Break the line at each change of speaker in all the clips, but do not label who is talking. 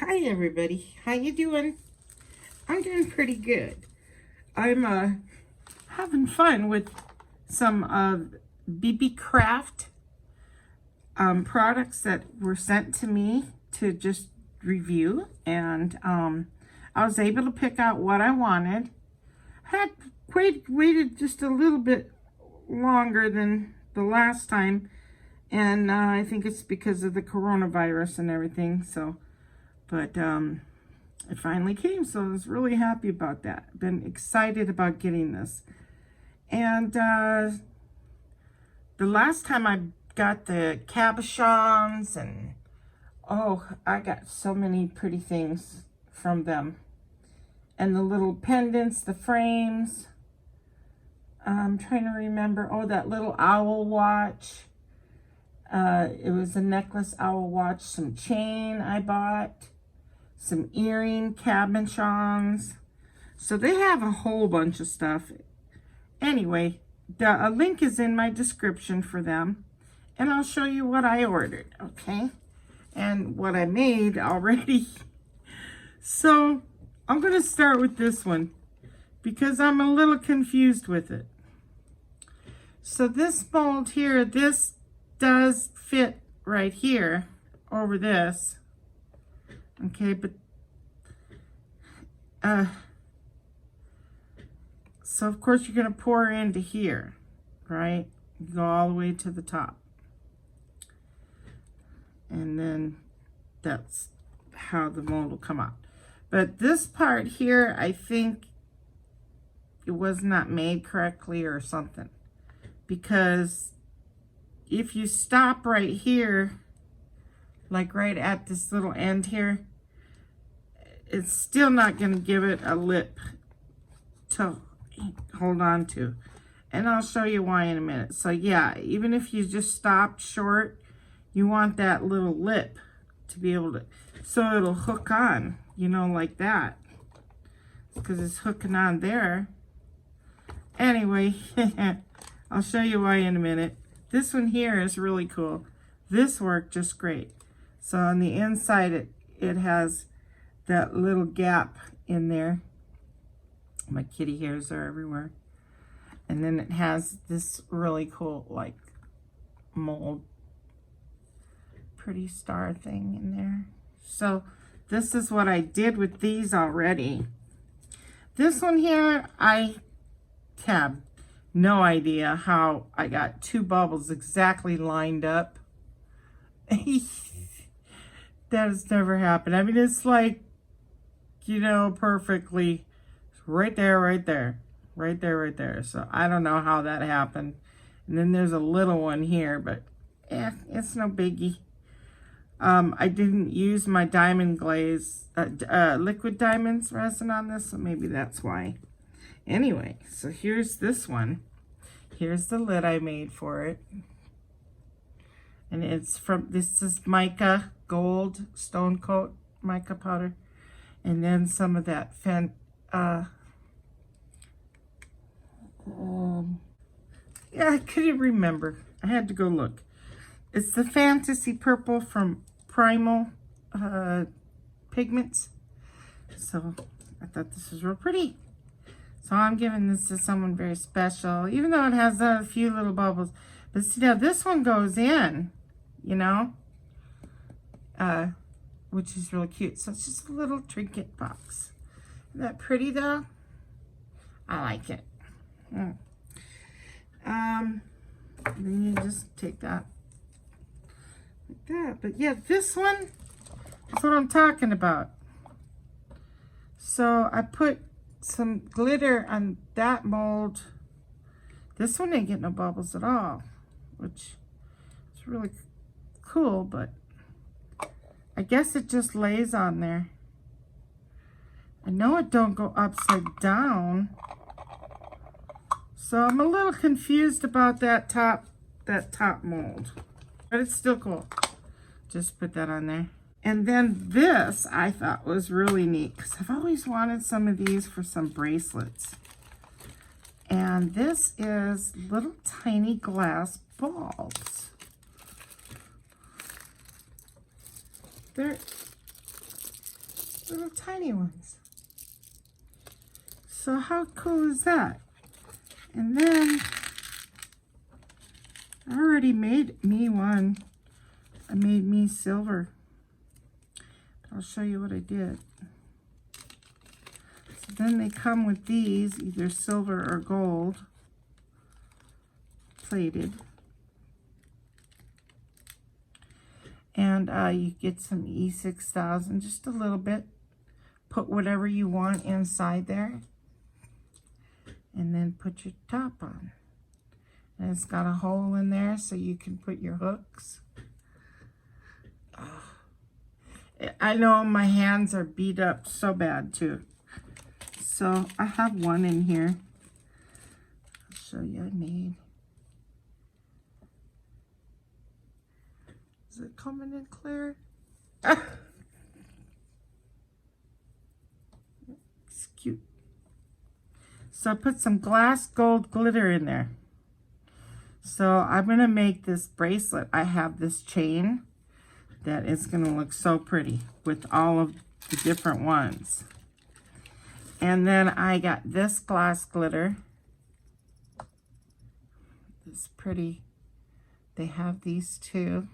Hi everybody, how you doing? I'm doing pretty good. I'm having fun with some of Beebeecraft products that were sent to me to just review, and I was able to pick out what I wanted. Had waited just a little bit longer than the last time, and I think it's because of the coronavirus and everything. But it finally came, so I was really happy about that. Been excited about getting this. And the last time I got the cabochons, and oh, I got so many pretty things from them. And the little pendants, the frames. I'm trying to remember. Oh, that little owl watch. It was a necklace owl watch, some chain I bought, some earring cabochons. So they have a whole bunch of stuff. Anyway, a link is in my description for them, and I'll show you what I ordered, okay? And what I made already. So I'm going to start with this one because I'm a little confused with it. So this mold here, this does fit right here over this, okay, but so of course you're going to pour into here, right? You go all the way to the top, and then that's how the mold will come out. But this part here, I think it was not made correctly or something, because if you stop right here, like right at this little end here, it's still not going to give it a lip to hold on to. And I'll show you why in a minute. So yeah, even if you just stopped short, you want that little lip to be able to, so it'll hook on, you know, like that. Because it's hooking on there. Anyway, I'll show you why in a minute. This one here is really cool. This worked just great. So on the inside, it has that little gap in there. My kitty hairs are everywhere. And then it has this really cool, like, mold, pretty star thing in there. So this is what I did with these already. This one here, I have no idea how I got two bubbles exactly lined up. That has never happened. I mean, it's like, you know, perfectly right there, right there, right there, right there. So I don't know how that happened. And then there's a little one here, but it's no biggie. I didn't use my diamond glaze, liquid diamonds resin on this, so maybe that's why. Anyway, so here's this one. Here's the lid I made for it. And it's from, this is mica gold stone coat mica powder. And then some of that yeah, I couldn't remember. I had to go look. It's the Fantasy Purple from Primal Pigments. So I thought this was real pretty. So I'm giving this to someone very special, even though it has a few little bubbles. But see, now this one goes in, you know, which is really cute. So it's just a little trinket box. Isn't that pretty, though? I like it. Then you just take that like that. But yeah, this one is what I'm talking about. So I put some glitter on that mold. This one didn't get no bubbles at all, which is really cool, but I guess it just lays on there. I know it don't go upside down, so I'm a little confused about that top mold, but it's still cool. Just put that on there. And then this I thought was really neat because I've always wanted some of these for some bracelets. And this is little tiny glass balls. Little tiny ones. So how cool is that? And then I already made me one. I made me silver. I'll show you what I did. So then they come with these, either silver or gold, plated. And you get some E6000, just a little bit. Put whatever you want inside there. And then put your top on. And it's got a hole in there so you can put your hooks. I know my hands are beat up so bad too. So I have one in here. I'll show you I made. Is it coming in clear? It's cute. So I put some glass gold glitter in there. So I'm going to make this bracelet. I have this chain that is going to look so pretty with all of the different ones. And then I got this glass glitter. It's pretty. They have these too.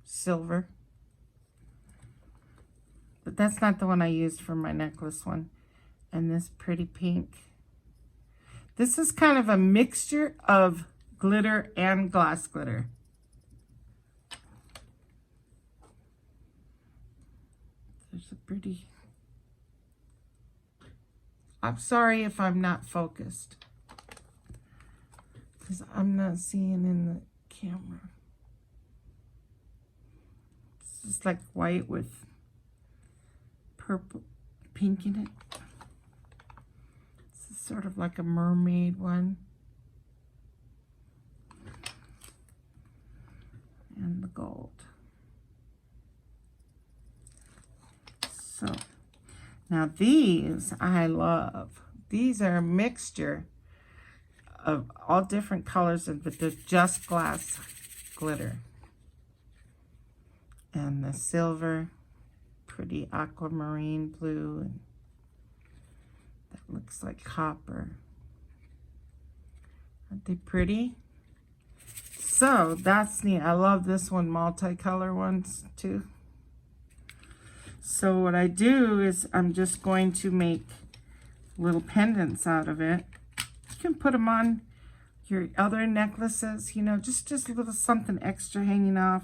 Silver. But that's not the one I used for my necklace one. And this pretty pink. This is kind of a mixture of glitter and glass glitter. There's a pretty... I'm sorry if I'm not focused, because I'm not seeing in the camera. It's just like white with purple, pink in it. It's sort of like a mermaid one. And the gold. So now these I love. These are a mixture of all different colors, but they're just glass glitter. And the silver, pretty aquamarine blue, and that looks like copper. Aren't they pretty? So that's neat. I love this one, multicolor ones too. So what I do is I'm just going to make little pendants out of it. You can put them on your other necklaces, you know, just a little something extra hanging off.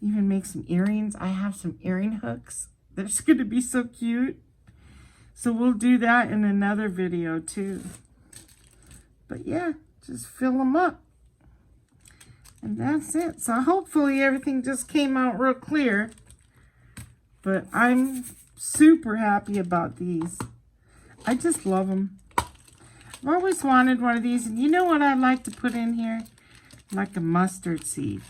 Even make some earrings. I have some earring hooks. They're just going to be so cute. So we'll do that in another video too. But yeah, just fill them up. And that's it. So hopefully everything just came out real clear. But I'm super happy about these. I just love them. I've always wanted one of these. And you know what I'd like to put in here? Like a mustard seed.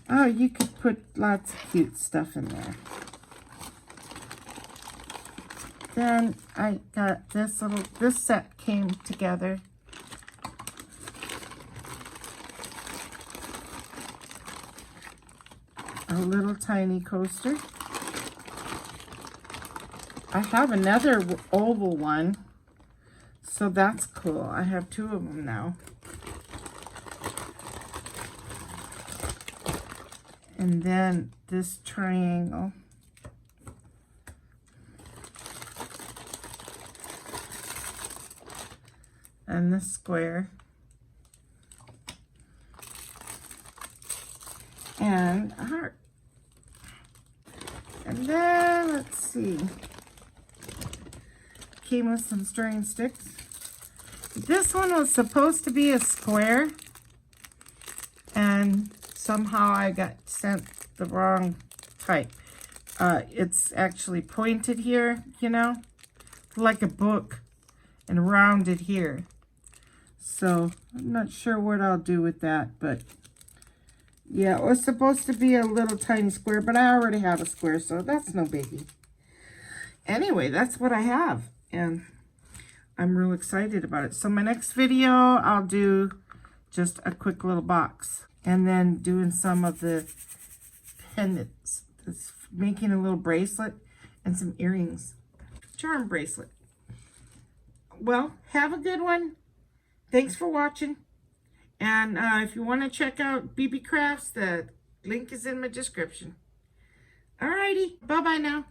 Oh, you could put lots of cute stuff in there. Then I got this set came together. A little tiny coaster. I have another oval one, so that's cool. I have two of them now. And then this triangle. And this square. And a heart. And then, let's see. Came with some string sticks. This one was supposed to be a square. And somehow I got sent the wrong type. It's actually pointed here, you know, like a book, and rounded here. So I'm not sure what I'll do with that, but yeah, it was supposed to be a little tiny square, but I already have a square, so that's no biggie. Anyway, that's what I have, and I'm real excited about it. So my next video, I'll do just a quick little box, and then doing some of the pendants, making a little bracelet and some earrings. Charm bracelet. Well, have a good one. Thanks for watching. And if you want to check out Beebeecrafts, the link is in my description. Alrighty, bye-bye now.